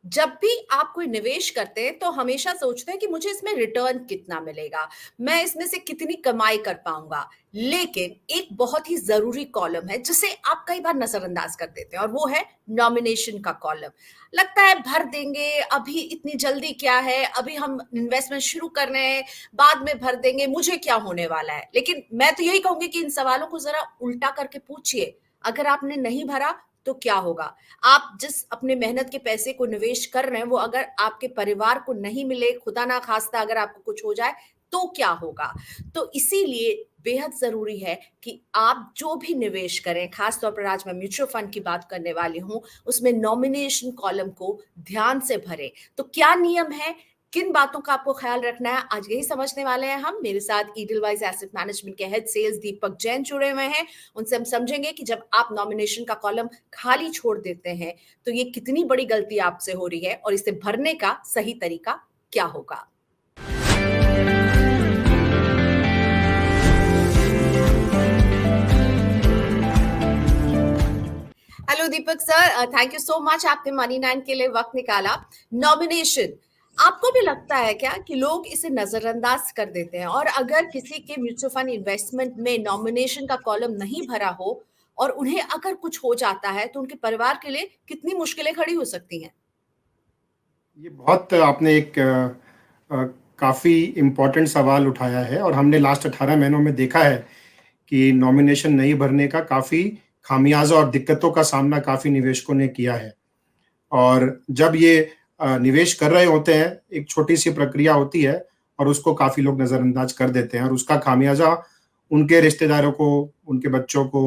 जब भी आप कोई निवेश करते हैं तो हमेशा सोचते हैं कि मुझे इसमें रिटर्न कितना मिलेगा, मैं इसमें से कितनी कमाई कर पाऊँगा। लेकिन एक बहुत ही ज़रूरी कॉलम है जिसे आप कई बार नज़रअंदाज कर देते हैं और वो है नॉमिनेशन का कॉलम। लगता है भर देंगे, अभी इतनी जल्दी क्या है, अभी हम इन्वेस्टमेंट शुरू कर रहे हैं, बाद में भर देंगे, मुझे क्या होने वाला है? लेकिन मैं तो यही कहूँगी कि इन सवालों को ज़रा उल्टा करके पूछिए, अगर आपने नहीं भरा तो क्या होगा? आप जिस अपने मेहनत के पैसे को निवेश कर रहे हैं, वो अगर आपके परिवार को नहीं मिले, खुदा ना खास्ता अगर आपको कुछ हो जाए, तो क्या होगा? तो इसीलिए बेहद ज़रूरी है कि आप जो भी निवेश करें, खास तौर पर आज मैं म्यूचुअल फंड की बात करने वाली हूँ, उसमें नॉमिनेशन कॉलम को ध्यान से भरें। तो क्या नियम है, किन बातों का आपको ख्याल रखना है, आज यही समझने वाले हैं हम। मेरे साथ ईडलवाइज़ एसेट मैनेजमेंट के हेड सेल्स दीपक जैन जुड़े हुए हैं। उनसे हम समझेंगे कि जब आप नॉमिनेशन का कॉलम खाली छोड़ देते हैं, तो ये कितनी बड़ी गलती आपसे हो रही है और इसे भरने का सही तरीका क्या होगा? Hello Deepak sir, thank you so much आपने मनी 9 के लिए वक़्त निकाला। नॉमिनेशन, आपको भी लगता है क्या कि लोग इसे नज़रअंदाज कर देते हैं और अगर किसी के म्यूचुअल फंड इन्वेस्टमेंट में नॉमिनेशन का कॉलम नहीं भरा हो और उन्हें अगर कुछ हो जाता है, तो उनके परिवार के लिए कितनी मुश्किलें खड़ी हो सकती हैं? ये बहुत आपने एक काफ़ी इम्पोर्टेंट सवाल उठाया है और हमने लास्ट 18 महीनों में देखा है कि नॉमिनेशन नहीं भरने का काफ़ी खामियाजा और दिक्कतों का सामना काफ़ी निवेशकों ने किया है। और जब ये निवेश कर रहे होते हैं, एक छोटी-सी प्रक्रिया होती है और उसको काफ़ी लोग नज़रअंदाज कर देते हैं और उसका खामियाजा उनके रिश्तेदारों को, उनके बच्चों को,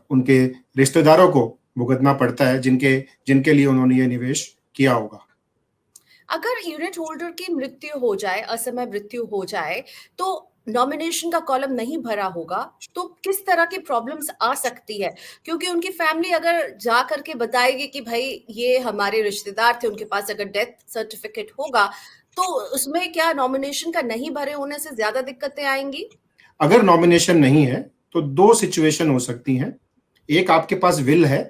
उनके रिश्तेदारों को भुगतना पड़ता है जिनके जिनके लिए उन्होंने ये निवेश किया होगा। अगर यूनिट होल्डर की मृत्यु हो जाए, असमय मृत्यु हो जाए, तो नॉमिनेशन का कॉलम नहीं भरा होगा, तो किस तरह की प्रॉब्लम्स आ सकती है? क्योंकि उनकी फैमिली अगर जा कर के बताएगी कि भई ये हमारे रिश्तेदार थे, उनके पास अगर डेथ सर्टिफिकेट होगा, तो उसमें क्या नॉमिनेशन का नहीं भरे होने से ज़्यादा दिक्कतें आएँगी? अगर नॉमिनेशन नहीं है, तो 2 सिचुएशन हो सकती हैं। एक आपके पास विल है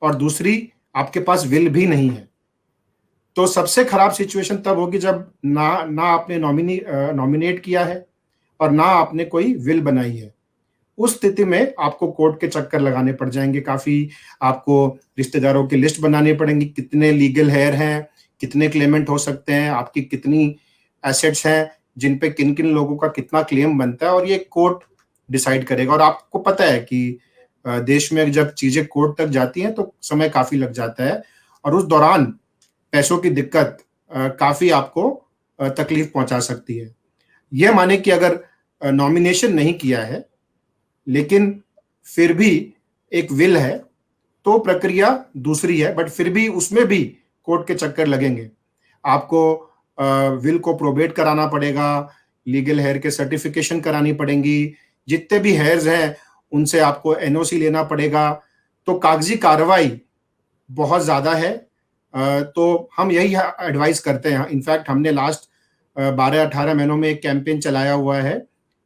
और दूसरी आपके पास विल भी नहीं है। तो सबसे खराब सिचुएशन तब होगी जब ना ना आपने नॉमिनेट किया है और ना आपने कोई विल बनाई है। उस स्थिति में आपको कोर्ट के चक्कर लगाने पड़ जाएँगे काफ़ी, आपको रिश्तेदारों की लिस्ट बनानी पड़ेंगी, कितने लीगल हेयर हैं, कितने क्लेमेंट हो सकते हैं, आपकी कितनी एसेट्स हैं, जिन पे किन-किन लोगों का कितना क्लेम बनता है और ये कोर्ट डिसाइड करेगा और आपको पता है कि देश में जब चीज़ें कोर्ट तक जाती हैं तो समय काफ़ी लग जाता है और उस दौरान पैसों की दिक्कत काफ़ी आपको तकलीफ पहुँचा सकती है। ये माने कि अगर नॉमिनेशन नहीं किया है लेकिन फिर भी एक विल है, तो प्रक्रिया दूसरी है, बट फिर भी उसमें भी कोर्ट के चक्कर लगेंगे। आपको विल को प्रोबेट कराना पड़ेगा, लीगल हेयर के सर्टिफिकेशन करानी पड़ेंगी, जितने भी हेयर्स हैं, उनसे आपको एनओसी लेना पड़ेगा, तो कागज़ी कार्रवाई बहुत ज़्यादा है। तो हम यही एडवाइस करते हैं, इनफैक्ट हमने लास्ट 12-18 महीनों में एक कैंपेन चलाया हुआ है,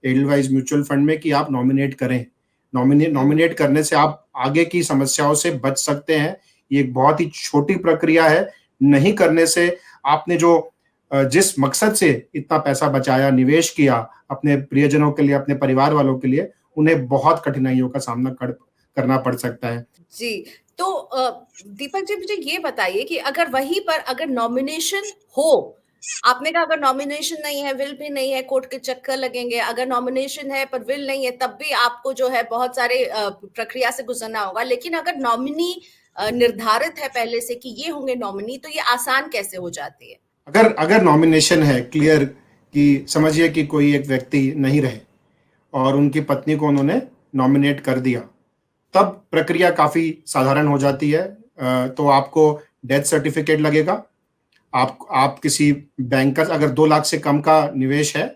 एडलवाइस म्यूचुअल फंड में कि आप नॉमिनेट करें। नॉमिनेट करने से आप आगे की समस्याओं से बच सकते हैं। ये एक बहुत ही छोटी प्रक्रिया है, नहीं करने से आपने जो जिस मकसद से इतना पैसा बचाया, निवेश किया, अपने प्रियजनों के लिए, अपने परिवार वालों के लिए, उन्हें बहुत कठिनाइयों का सामना करना पड़ सकता है। जी, तो दीपक जी मुझे ये बताइए कि अगर वहीं पर अगर नॉमिनेशन हो, आपने कहा अगर नॉमिनेशन नहीं है, विल भी नहीं है, कोर्ट के चक्कर लगेंगे, अगर नॉमिनेशन है पर विल नहीं है, तब भी आपको जो है बहुत सारे प्रक्रिया से गुज़रना होगा। लेकिन अगर नॉमिनी निर्धारित है पहले से कि ये होंगे नॉमिनी, तो ये आसान कैसे हो जाती है? अगर अगर नॉमिनेशन है क्लियर कि समझिए कि कोई एक व्यक्ति नहीं रहे और उनकी पत्नी को उन्होंने नॉमिनेट कर दिया, तब प्रक्रिया काफ़ी साधारण हो जाती है। तो आपको डेथ सर्टिफिकेट लगेगा, आप किसी बैंक का अगर 2 लाख से कम का निवेश है,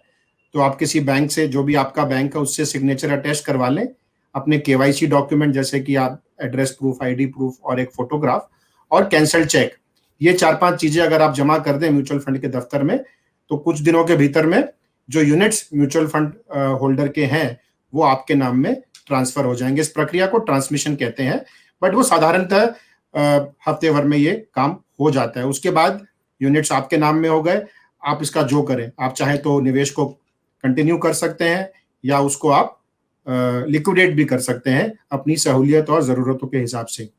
तो आप किसी बैंक से जो भी आपका बैंक है उससे सिग्नेचर अटैच करवा लें, अपने केवाईसी डॉक्यूमेंट जैसे कि आप एड्रेस प्रूफ, आईडी प्रूफ और एक फोटोग्राफ और कैंसल्ड चेक, ये 4-5 चीज़ें अगर आप जमा कर दें म्यूचुअल फंड के दफ्तर में, तो कुछ दिनों के भीतर में जो यूनिट्स म्यूचुअल फंड होल्डर के हैं, वो आपके नाम में ट्रांसफ़र हो जाएँगे। इस प्रक्रिया को ट्रांसमिशन कहते हैं, बट वो साधारणतः हफ्ते भर में ये काम हो जाता है। उसके बाद यूनिट्स आपके नाम में हो गए, आप इसका जो करें, आप चाहें तो निवेश को कंटिन्यू कर सकते हैं या उसको आप लिक्विडेट भी कर सकते हैं अपनी सहूलियत और ज़रूरतों के हिसाब से।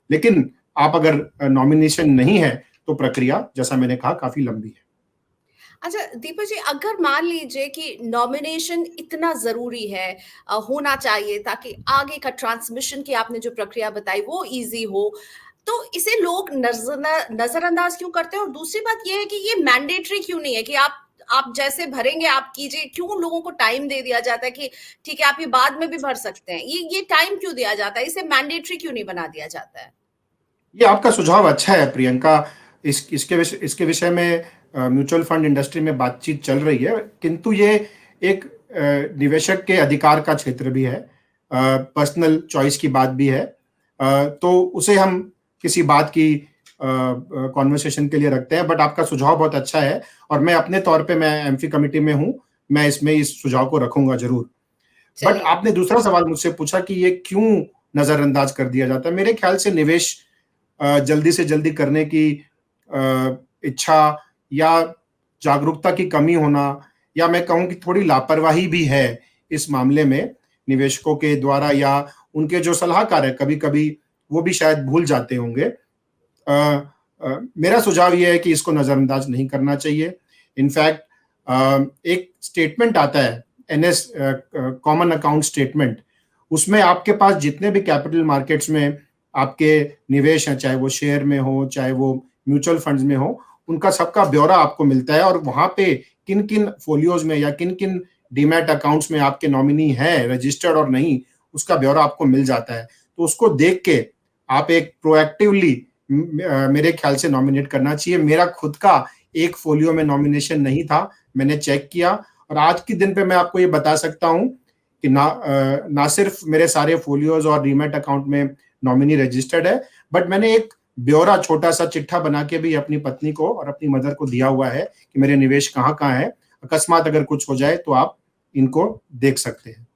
लेकिन आप अगर नॉमिनेशन नहीं है तो प्रक्रिया, जैसा मैंने कहा, काफ़ी लंबी है। अच्छा दीपक जी, अगर मान लीजिए कि नॉमिनेशन इतना ज़रूरी है, होना चाहिए ताकि आगे का ट्रांसमिशन की आपने जो प्रक्रिया बताई वो ईज़ी हो, तो इसे लोग नज़रअंदाज क्यों करते हैं? और दूसरी बात ये है कि ये मैंडेटरी क्यों नहीं है कि आप जैसे भरेंगे आप कीजिए, क्यों लोगों को टाइम दे दिया जाता है कि ठीक है आप ये बाद में भी भर सकते हैं? ये टाइम क्यों दिया जाता है? इसे मैंडेटरी क्यों नहीं बना दिया जाता है? ये आपका सुझाव अच्छा है प्रियंका। इसके विषय में म्यूचुअल फंड इंडस्ट्री में बातचीत चल रही है, किंतु ये एक निवेशक के अधिकार का क्षेत्र भी है, पर्सनल चॉइस की बात भी है। तो उसे हम किसी बात की कॉन्वर्सेशन के लिए रखते हैं, बट आपका सुझाव बहुत अच्छा है और मैं अपने तौर पे, मैं एमफी कमिटी में हूँ, मैं इसमें इस सुझाव को रखूंगा जरूर। बट चलिए। आपने दूसरा सवाल मुझसे पूछा कि ये क्यों नजरअंदाज कर दिया जाता है। मेरे ख्याल से निवेश जल्दी से जल्दी करने की इच्छा या जागरूकता की कमी होना, या मैं कहूँ कि थोड़ी लापरवाही भी है इस मामले में निवेशकों के द्वारा, या उनके जो सलाहकार है कभी कभी वो भी शायद भूल जाते होंगे। मेरा सुझाव ये है कि इसको नजरअंदाज नहीं करना चाहिए। इनफैक्ट एक स्टेटमेंट आता है, एनएस कॉमन अकाउंट स्टेटमेंट, उसमें आपके पास जितने भी कैपिटल मार्केट्स में आपके निवेश हैं, चाहे वो शेयर में हो चाहे वो म्यूचुअल फंड्स में हो, उनका सबका ब्यौरा आपको मिलता है और वहां पे किन किन फोलियोज में या किन किन डीमैट अकाउंट्स में आपके नॉमिनी है रजिस्टर्ड और नहीं, उसका ब्यौरा आपको मिल जाता है। तो उसको देख के आप एक प्रोएक्टिवली मेरे ख्याल से नॉमिनेट करना चाहिए। मेरा खुद का एक फोलियो में नॉमिनेशन नहीं था, मैंने चेक किया और आज के दिन पे मैं आपको ये बता सकता हूँ कि ना सिर्फ मेरे सारे फोलियोज और डीमैट अकाउंट में नॉमिनी रजिस्टर्ड है, बट मैंने एक ब्यौरा, छोटा सा चिट्ठा बना के भी अपनी पत्नी को और अपनी मदर को दिया हुआ है कि मेरे निवेश कहाँ कहाँ है, अकस्मात अगर कुछ हो जाए तो आप इनको देख सकते हैं।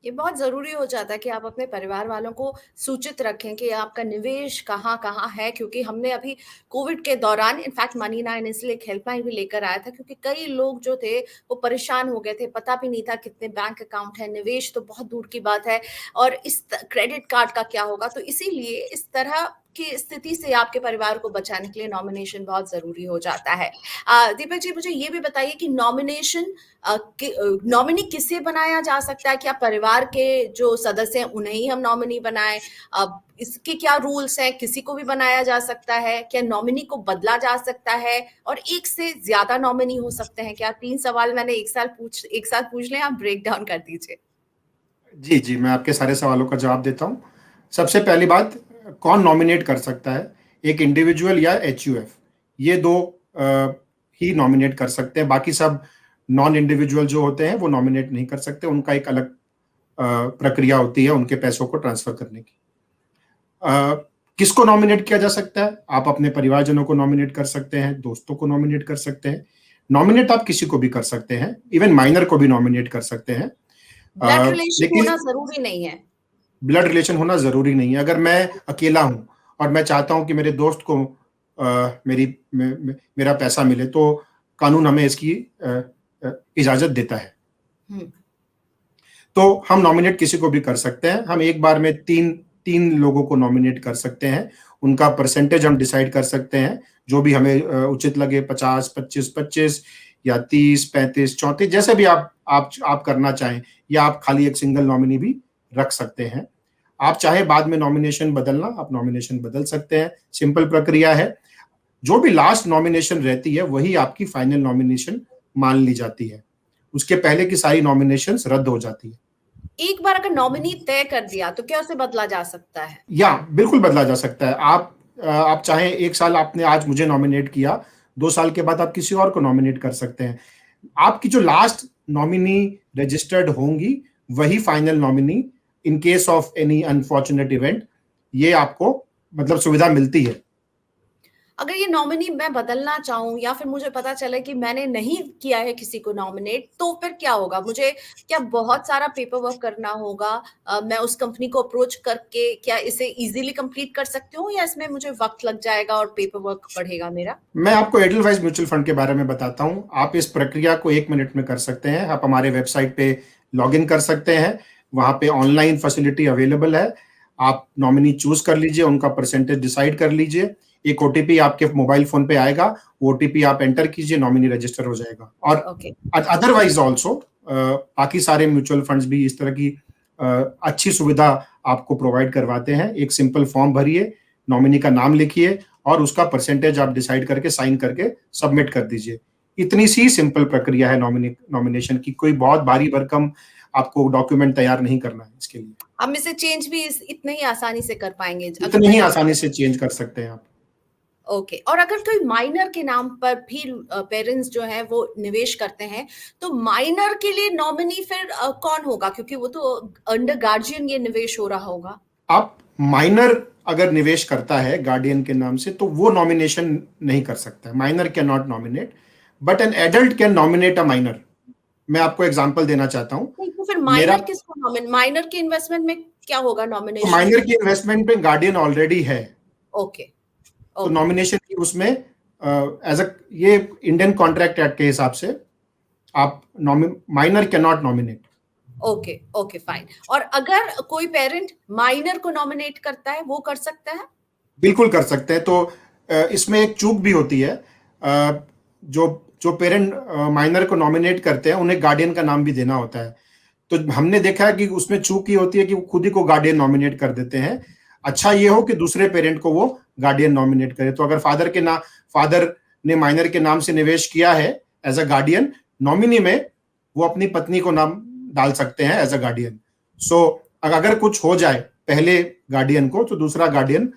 ये बहुत ज़रूरी हो जाता है कि आप अपने परिवार वालों को सूचित रखें कि आपका निवेश कहाँ-कहाँ है, क्योंकि हमने अभी कोविड के दौरान इनफैक्ट मनी 9 इसलिए एक हेल्पलाइन भी लेकर आया था क्योंकि कई लोग जो थे वो परेशान हो गए थे, पता भी नहीं था कितने बैंक अकाउंट हैं, निवेश तो बहुत दूर की बात है और इस क्रेडिट कार्ड का क्या होगा? तो इसीलिए इस तरह की स्थिति से आपके परिवार को बचाने के लिए नॉमिनेशन बहुत ज़रूरी हो जाता है। दीपक जी मुझे ये भी बताइए कि नॉमिनेशन नॉमिनी किसे बनाया जा सकता है? क्या परिवार के जो सदस्य हैं उन्हें ही हम नॉमिनी बनाएं? अब इसके क्या रूल्स हैं? किसी को भी बनाया जा सकता है? क्या नॉमिनी को बदला जा सकता है? और एक से ज्यादा नॉमिनी हो सकते हैं क्या? 3 सवाल मैंने एक साथ पूछ लें, आप ब्रेक डाउन कर दीजिए। जी जी, मैं आपके सारे सवालों का जवाब देता हूँ। सबसे पहली बात, कौन नॉमिनेट कर सकता है? एक इंडिविजुअल या एचयूएफ, ये दो ही नॉमिनेट कर सकते हैं। बाकी सब नॉन इंडिविजुअल जो होते हैं वो नॉमिनेट नहीं कर सकते, उनका एक अलग प्रक्रिया होती है उनके पैसों को ट्रांसफर करने की। किसको नॉमिनेट किया जा सकता है? आप अपने परिवारजनों को नॉमिनेट कर सकते हैं, दोस्तों को नॉमिनेट कर सकते हैं। नॉमिनेट आप किसी को भी कर सकते हैं, इवन माइनर को भी नॉमिनेट कर सकते हैं। ब्लड रिलेशन लेकिन होना जरूरी नहीं है। ब्लड रिलेशन होना जरूरी नहीं है। अगर मैं अकेला हूं और मैं चाहता हूं कि मेरे दोस्त को मेरा पैसा मिले, तो कानून हमें इसकी इजाजत देता है। तो हम नॉमिनेट किसी को भी कर सकते हैं। हम एक बार में तीन लोगों को नॉमिनेट कर सकते हैं। उनका परसेंटेज हम डिसाइड कर सकते हैं, जो भी हमें उचित लगे, 50, 25, 25 या 30, 35, 34, जैसे भी आप करना चाहें, या आप खाली एक सिंगल नॉमिनी भी रख सकते हैं। आप चाहे बाद में नॉमिनेशन बदलना, आप नॉमिनेशन बदल सकते हैं, सिंपल प्रक्रिया है। जो भी लास्ट नॉमिनेशन रहती है वही आपकी फाइनल नॉमिनेशन मान ली जाती है, उसके पहले की सारी नॉमिनेशंस रद्द हो जाती है। एक बार अगर नॉमिनी तय कर दिया तो क्या उसे बदला जा सकता है? या बिल्कुल बदला जा सकता है। आप चाहे 1 साल आपने आज मुझे नॉमिनेट किया, 2 साल के बाद आप किसी और को नॉमिनेट कर सकते हैं। आपकी जो लास्ट नॉमिनी रजिस्टर्ड होंगी वही final nominee, in case of any unfortunate event, ये आपको मतलब सुविधा मिलती है। अगर ये नॉमिनी मैं बदलना चाहूँ या फिर मुझे पता चले कि मैंने नहीं किया है किसी को नॉमिनेट, तो फिर क्या होगा? मुझे क्या बहुत सारा पेपर वर्क करना होगा? मैं उस कंपनी को अप्रोच करके क्या इसे ईज़िली कंप्लीट कर सकती हूँ या इसमें मुझे वक़्त लग जाएगा और पेपर वर्क बढ़ेगा मेरा? मैं आपको एडलवाइस म्यूचुअल फंड के बारे में बताता हूँ। आप इस प्रक्रिया को 1 मिनट में कर सकते हैं। आप हमारे वेबसाइट पे लॉगिन कर सकते हैं। वहाँ पे ऑनलाइन फैसिलिटी अवेलेबल है। आप नॉमिनी चूज़ कर लीजिए, उनका परसेंटेज डिसाइड कर लीजिए। एक ओटीपी आपके मोबाइल फ़ोन पे आएगा, वो ओटीपी आप एंटर कीजिए, नॉमिनी रजिस्टर हो जाएगा। और ओके, अदरवाइज़ ऑल्सो बाकी सारे म्यूचुअल फंड्स भी इस तरह की अ, अच्छी सुविधा आपको प्रोवाइड करवाते हैं। एक सिंपल फॉर्म भरिए, नॉमिनी का नाम लिखिए और उसका परसेंटेज आप डिसाइड करके साइन करके सबमिट कर दीजिए। इतनी सी सिंपल प्रक्रिया है नॉमिनेशन की। कोई बहुत भारी भरकम आपको डॉक्यूमेंट तैयार नहीं करना है इसके लिए। हम इसे चेंज भी इस इतने ही आसानी से कर पाएँगे अगर इतनी ही मैंने आसानी से चेंज कर सकते हैं आप। ओके। और अगर कोई माइनर के नाम पर भी पेरेंट्स जो हैं वो निवेश करते हैं, तो माइनर के लिए नॉमिनी फिर कौन होगा? क्योंकि वो तो अंडर गार्डियन ये निवेश हो रहा होगा। आप माइनर अगर निवेश करता है गार्डियन के नाम से तो वो नॉमिनेशन नहीं कर सकता है। Minor can not nominate, but an adult can nominate a minor. मैं आपको एग्जांपल देना चाहता हूँ। नहीं, तो फिर मेरा माइनर किसको माइनर के इन्वेस्टमेंट में क्या होगा तो नॉमिनेशन माइनर में? की इन्वेस्टमेंट पे गार्डियन ऑलरेडी है। ओके, तो ओके, नॉमिनेशन की उसमें एज अ ये इंडियन कॉन्ट्रैक्ट एक्ट के हिसाब से आप minor can not nominate. Okay, okay, fine. और अगर कोई पेरेंट माइनर को नॉमिनेट करता है, वो कर सकता है? बिल्कुल कर सकते हैं। तो इसमें एक चूक भी होती है। जो जो पेरेंट माइनर को नॉमिनेट करते हैं उन्हें गार्डियन का नाम भी देना होता है। तो हमने देखा है कि उसमें चूक ये होती है कि वो खुद ही को गार्डियन नॉमिनेट कर देते हैं। अच्छा ये हो कि दूसरे पेरेंट को वो गार्डियन नॉमिनेट करे। तो अगर फादर ने माइनर के नाम से निवेश किया है एज अ गार्डियन, नॉमिनी में वो अपनी पत्नी को नाम डाल सकते हैं एज अ गार्डियन। सो अगर कुछ हो जाए पहले गार्डियन को तो दूसरा guardian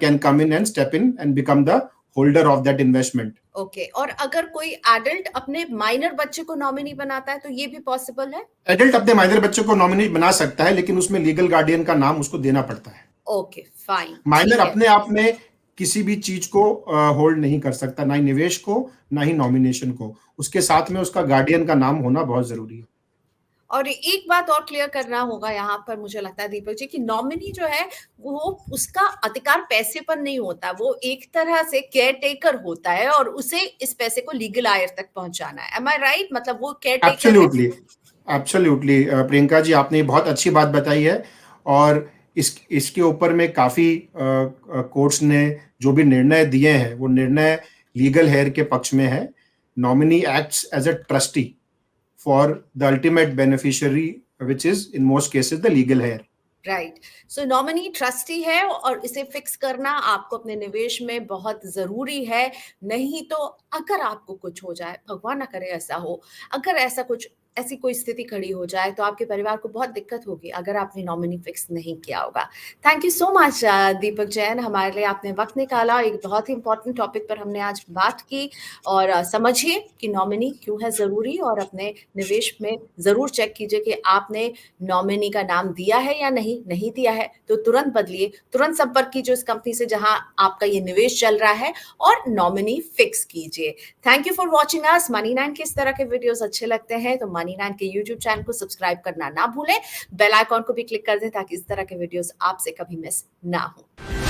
can come in and step in and become the holder of that investment. Okay. और अगर कोई एडल्ट अपने माइनर बच्चे को नॉमिनी बनाता है, तो ये भी पॉसिबल है? एडल्ट अपने माइनर बच्चे को नॉमिनी बना सकता है, लेकिन उसमें लीगल गार्डियन का नाम उसको देना पड़ता है। ओके, फाइन, माइनर ठीक है। अपने आप में किसी भी चीज को होल्ड नहीं कर सकता, ना ही निवेश को, ना ही नॉमिनेशन को। उसके साथ में उसका गार्डियन का नाम होना बहुत जरूरी है। और एक बात और क्लियर करना होगा यहाँ पर, मुझे लगता है दीपक जी, कि नॉमिनी जो है वो उसका अधिकार पैसे पर नहीं होता, वो एक तरह से केयर टेकर होता है और उसे इस पैसे को लीगल आयर तक पहुंचाना है। एम आई राइट? मतलब वो केयर टेकर है। एब्सोल्युटली, एब्सोल्युटली प्रियंका जी, आपने बहुत अच्छी बात बताई है। और इसके ऊपर में काफी कोर्ट्स ने जो भी निर्णय दिए हैं वो निर्णय लीगल हेयर के पक्ष में है। Nominee acts as a trustee for the ultimate beneficiary, which is in most cases the legal heir. Right. So nominee trustee है और इसे फिक्स करना आपको अपने निवेश में बहुत जरूरी है। नहीं तो अगर आपको कुछ हो जाए, भगवान ना करे ऐसा हो, अगर ऐसी कोई स्थिति खड़ी हो जाए तो आपके परिवार को बहुत दिक्कत होगी अगर आपने नॉमिनी फिक्स नहीं किया होगा। थैंक यू सो मच दीपक जैन, हमारे लिए आपने वक्त निकाला। एक बहुत ही इंपॉर्टेंट टॉपिक पर हमने आज बात की। और समझिए कि नॉमिनी क्यों है जरूरी, और अपने निवेश में जरूर चेक कीजिए कि आपने नॉमिनी का नाम दिया है या नहीं दिया है तो तुरंत बदलिए, तुरंत संपर्क कीजिए उस कंपनी से जहां आपका ये निवेश चल रहा है और नॉमिनी फिक्स कीजिए। Thank you for watching us. Money 9 के इस तरह के वीडियोस अच्छे लगते हैं तो मनी 9 के यूट्यूब चैनल को सब्सक्राइब करना ना भूलें, बेल आइकॉन को भी क्लिक कर दें ताकि इस तरह के वीडियोस आपसे कभी मिस ना हो।